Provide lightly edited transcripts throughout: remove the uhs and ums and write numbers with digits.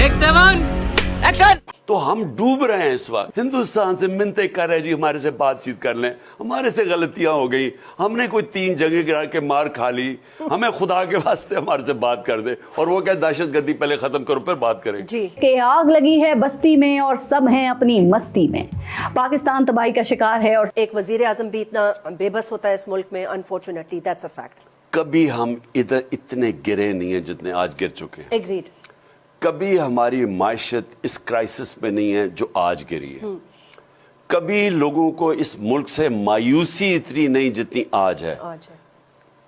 Action. तो हम डूब रहे हैं इस वक्त। हिंदुस्तान से मिन्नतें कर रहे जी हमारे से बातचीत कर लें, हमारे से गलतियां हो गई, हमने कोई 3 जगह गिरा के मार खा ली, हमें खुदा के वास्ते हमारे से बात कर दे। और वो क्या दहशतगर्दी पहले खत्म करो फिर बात करें जी कि आग लगी है बस्ती में और सब हैं अपनी मस्ती में। पाकिस्तान तबाही का शिकार है और एक वजीर आजम भी इतना बेबस होता है इस मुल्क में, अनफॉर्चुनेटली दैट्स अ फैक्ट। कभी हम इधर इतने गिरे नहीं है जितने आज गिर चुके हैं। एग्रीड। कभी हमारी मायशत इस क्राइसिस में नहीं है जो आज गिरी है। कभी लोगों को इस मुल्क से मायूसी इतनी नहीं जितनी आज है।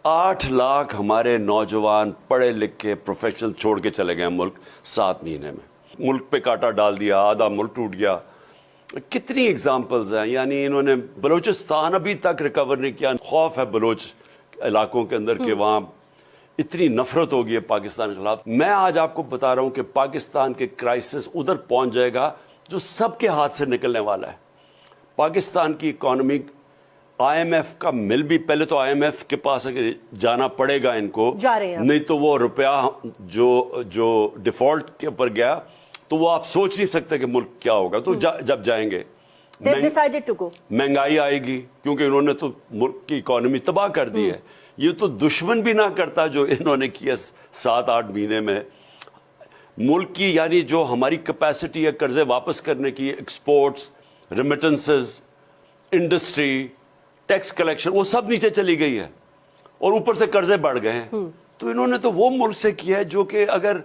8 लाख हमारे नौजवान पढ़े लिखे प्रोफेशनल छोड़ के चले गए मुल्क 7 महीने में। मुल्क पे कांटा डाल दिया, आधा मुल्क टूट गया। कितनी एग्जाम्पल्स हैं। यानी इन्होंने बलूचिस्तान अभी तक रिकवर नहीं किया। खौफ है बलोच इलाकों के अंदर कि वहाँ इतनी नफरत होगी है पाकिस्तान के खिलाफ। मैं आज आपको बता रहा हूं कि पाकिस्तान के क्राइसिस उधर पहुंच जाएगा जो सबके हाथ से निकलने वाला है। पाकिस्तान की इकोनॉमी IMF का मिल भी, पहले तो IMF के पास अगर जाना पड़ेगा इनको, जा रहे हैं नहीं तो वो रुपया जो डिफॉल्ट के ऊपर गया तो वो आप सोच नहीं सकते कि मुल्क क्या होगा। तो जब जाएंगे महंगाई आएगी क्योंकि इन्होंने तो मुल्क की इकोनॉमी तबाह कर दी है। ये तो दुश्मन भी ना करता जो इन्होंने किया 7-8 महीने में। मुल्क की यानी जो हमारी कैपेसिटी है कर्जे वापस करने की, exports, remittances, industry, tax collection, वो सब नीचे चली गई है और ऊपर से कर्जे बढ़ गए हैं। तो इन्होंने तो वो मुल्क से किया है जो कि अगर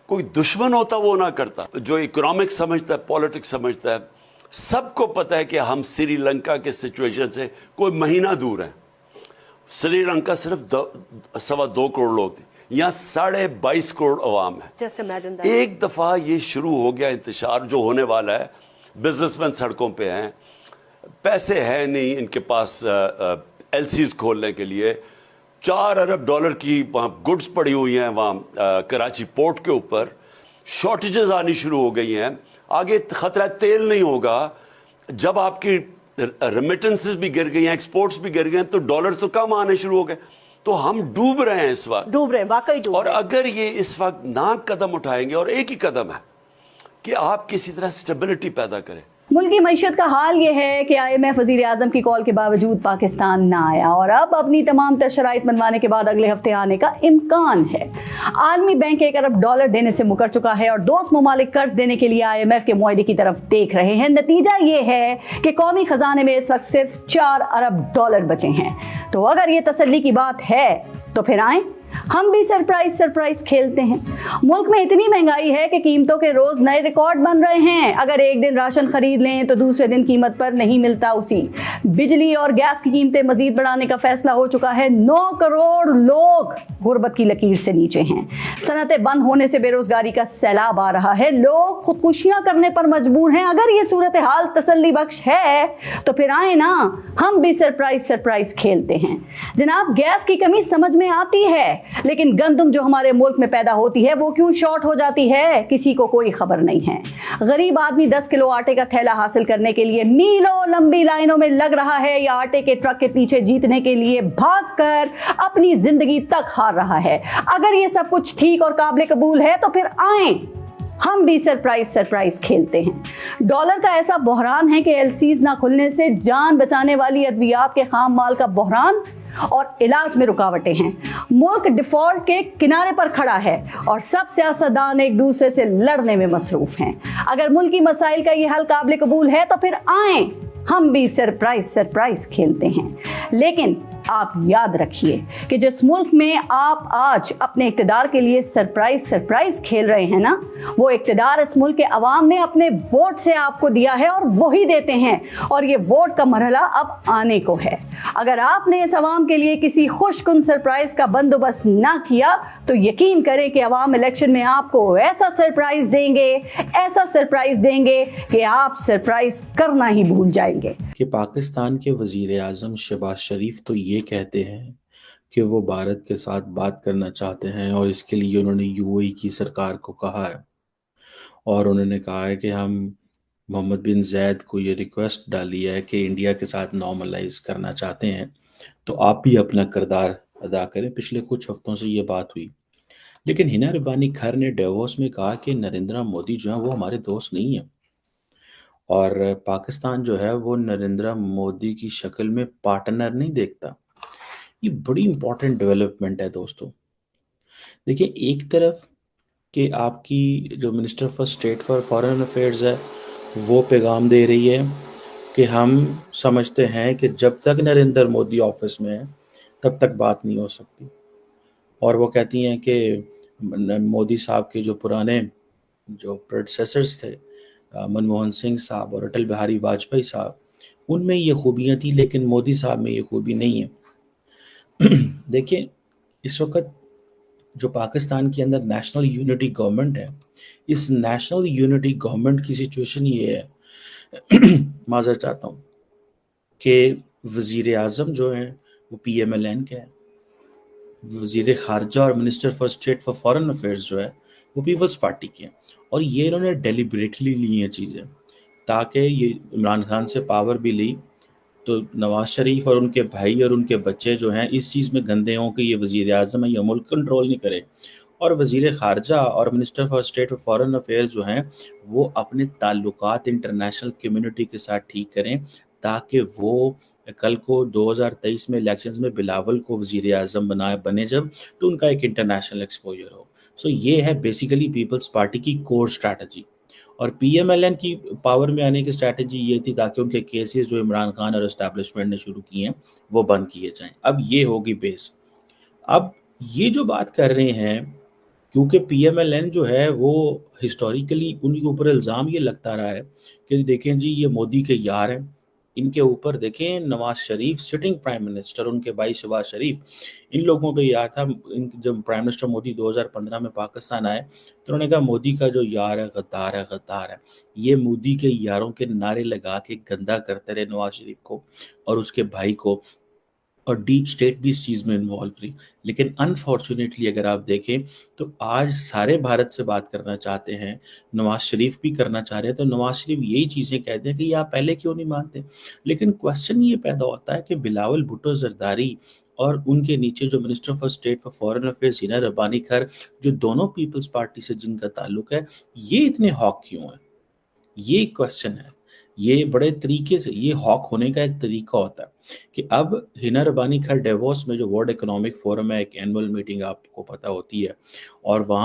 कोई दुश्मन होता वो ना करता। जो इकोनॉमिक्स समझता है, पॉलिटिक्स समझता है, सबको पता है कि हम श्रीलंका के सिचुएशन से कोई महीना दूर हैं। श्रीलंका सिर्फ 2.25 करोड़ लोग थे, यहाँ 22.5 करोड़ अवाम है। Just imagine that. एक दफा ये शुरू हो गया इंतशार जो होने वाला है। बिजनेसमैन सड़कों पे हैं, पैसे हैं नहीं इनके पास LCs खोलने के लिए। $4 अरब की वहाँ गुड्स पड़ी हुई हैं वहाँ कराची पोर्ट के ऊपर। शॉर्टेजेस आनी शुरू हो गई हैं। आगे खतरा तेल नहीं होगा। जब आपकी रेमिटेंसेस भी गिर गई हैं, एक्सपोर्ट्स भी गिर गए हैं, तो डॉलर तो कम आने शुरू हो गए। तो हम डूब रहे हैं इस वक्त, डूब रहे हैं, वाकई डूब और रहे हैं। अगर ये इस वक्त ना कदम उठाएंगे, और एक ही कदम है कि आप किसी तरह स्टेबिलिटी पैदा करें। मुल्क की मईशत का हाल ये है कि IMF वजीर आजम की कॉल के बावजूद पाकिस्तान ना आया और अब अपनी तमाम तर शराइत मनवाने के बाद अगले हफ्ते आने का इम्कान है। आलमी बैंक $1 अरब देने से मुकर चुका है और दोस्त ममालिक कर्ज देने के लिए IMF के मुआहदे की तरफ देख रहे हैं। नतीजा ये है कि कौमी खजाने में इस वक्त सिर्फ $4 अरब बचे हैं। तो अगर ये तसल्ली की बात है तो फिर आए हम भी सरप्राइज खेलते हैं। मुल्क में इतनी महंगाई है कि कीमतों के रोज नए रिकॉर्ड बन रहे हैं। अगर एक दिन राशन खरीद लें तो दूसरे दिन कीमत पर नहीं मिलता उसी। बिजली और गैस की कीमतें मजीद बढ़ाने का फैसला हो चुका है। 9 करोड़ लोग गुर्बत की लकीर से नीचे हैं। सनतें बंद होने से बेरोजगारी का सैलाब आ रहा है। लोग खुदकुशियां करने पर मजबूर हैं। अगर ये सूरत हाल तसल्ली बख्श है तो फिर आए ना हम भी सरप्राइज खेलते हैं। जनाब, गैस की कमी समझ में आती है, लेकिन गंदम जो हमारे मुल्क में पैदा होती है वो क्यों शॉर्ट हो जाती है किसी को कोई खबर नहीं है। गरीब आदमी 10 किलो आटे का थैला हासिल करने के लिए मीलों लंबी लाइनों में लग रहा है या आटे के ट्रक के पीछे जीतने के लिए भागकर अपनी जिंदगी तक हार रहा है। अगर ये सब कुछ ठीक और काबिल कबूल है तो फिर आए हम भी सरप्राइज खेलते हैं। डॉलर का ऐसा बहरान है कि LCs ना खुलने से जान बचाने वाली अद्वियात के खाम माल का बहरान और इलाज में रुकावटें हैं। मुल्क डिफॉल्ट के किनारे पर खड़ा है और सब सियासतदान एक दूसरे से लड़ने में मसरूफ हैं। अगर मुल्क की मसाइल का ये हल काबिल कबूल है तो फिर आए हम भी सरप्राइज खेलते हैं। लेकिन आप याद रखिए कि जिस मुल्क में आप आज अपने इक्तदार के लिए सरप्राइज खेल रहे हैं ना, वो इक्तदार इस मुल्क के अवाम ने अपने वोट से आपको दिया है और वही देते हैं। और ये वोट का मरहला अब आने को है। अगर आपने इस अवाम के लिए किसी खुशकुन सरप्राइज का बंदोबस्त ना किया तो यकीन करें कि अवाम इलेक्शन में आपको ऐसा सरप्राइज देंगे कि आप सरप्राइज करना ही भूल जाएंगे। कि पाकिस्तान के वजीर आज़म शहबाज शरीफ तो ये कहते हैं कि वो भारत के साथ बात करना चाहते हैं और इसके लिए उन्होंने UAE की सरकार को कहा है और उन्होंने कहा है कि हम मोहम्मद बिन ज़ैद को ये रिक्वेस्ट डाली है कि इंडिया के साथ नॉर्मलाइज करना चाहते हैं, तो आप भी अपना किरदार अदा करें। पिछले कुछ हफ्तों से ये बात हुई लेकिन हिना रब्बानी खर ने डेवोस में कहा कि नरेंद्र मोदी जो है वो हमारे दोस्त नहीं है, और पाकिस्तान जो है वो नरेंद्र मोदी की शक्ल में पार्टनर नहीं देखता। ये बड़ी इंपॉर्टेंट डेवलपमेंट है दोस्तों। देखिए, एक तरफ कि आपकी जो minister for state for foreign affairs है वो पैगाम दे रही है कि हम समझते हैं कि जब तक नरेंद्र मोदी ऑफिस में है तब तक बात नहीं हो सकती, और वो कहती हैं कि मोदी साहब के जो पुराने जो प्रेडेसेसर्स थे, मनमोहन सिंह साहब और अटल बिहारी वाजपेयी साहब, उनमें ये खूबियाँ थी लेकिन मोदी साहब में ये खूबी नहीं है। देखिए, इस वक्त जो पाकिस्तान के अंदर नेशनल यूनिटी गवर्नमेंट है, इस नेशनल यूनिटी गवर्नमेंट की सिचुएशन ये है माजर चाहता हूँ कि वज़ीर आज़म जो हैं वो PMLN के हैं, वज़ीर ख़ारजा और minister for state for foreign affairs जो है वो पीपल्स पार्टी के हैं, और ये इन्होंने डेलिबरेटली ली हैं चीज़ें ताकि ये इमरान खान से पावर भी ली तो नवाज शरीफ और उनके भाई और उनके बच्चे जो हैं इस चीज़ में गंदे हों कि ये वज़ीर आज़म है, ये मुल्क कंट्रोल नहीं करे, और वज़ीर ख़ारजा और मिनिस्टर फॉर स्टेट और फॉरेन अफेयर्स जो हैं वो अपने ताल्लुकात इंटरनेशनल कम्युनिटी के साथ ठीक करें ताकि वो कल को 2023 में इलेक्शंस में बिलावल को वज़ीर आज़म बने जब, तो उनका एक इंटरनेशनल एक्सपोजर हो। सो ये है बेसिकली पीपल्स पार्टी की कोर स्ट्रैटेजी, और PMLN की पावर में आने की स्ट्रैटेजी ये थी ताकि उनके केसेस जो इमरान खान और एस्टैब्लिशमेंट ने शुरू किए हैं वो बंद किए जाएं। अब ये होगी बेस। अब ये जो बात कर रहे हैं, क्योंकि PMLN जो है वो हिस्टोरिकली उनके ऊपर इल्ज़ाम ये लगता रहा है कि देखें जी ये मोदी के यार हैं, इनके ऊपर देखें Nawaz Sharif sitting prime minister, उनके भाई शहबाज शरीफ, इन लोगों पे यार था। जब प्राइम मिनिस्टर मोदी 2015 में पाकिस्तान आए तो उन्होंने कहा मोदी का जो यार है गद्दार है, गद्दार है। ये मोदी के यारों के नारे लगा के गंदा करते रहे नवाज शरीफ को और उसके भाई को, और डीप स्टेट भी इस चीज़ में इन्वॉल्व रही। लेकिन अनफॉर्चुनेटली अगर आप देखें तो आज सारे भारत से बात करना चाहते हैं, नवाज शरीफ भी करना चाह रहे हैं, तो नवाज शरीफ यही चीज़ें कहते हैं कि ये आप पहले क्यों नहीं मानते। लेकिन क्वेश्चन ये पैदा होता है कि बिलावल भुट्टो जरदारी और उनके नीचे जो minister for state for foreign affairs Hina Rabbani खर, जो दोनों पीपल्स पार्टी से जिनका ताल्लुक है, ये इतने हॉक क्यों है, ये क्वेश्चन है। ये बड़े तरीके से, ये हॉक होने का एक तरीका होता है कि अब हिना रब्बानी खैर डेवोस में जो वर्ल्ड इकोनॉमिक फोरम है, एक एनुअल मीटिंग आपको पता होती है, और वहाँ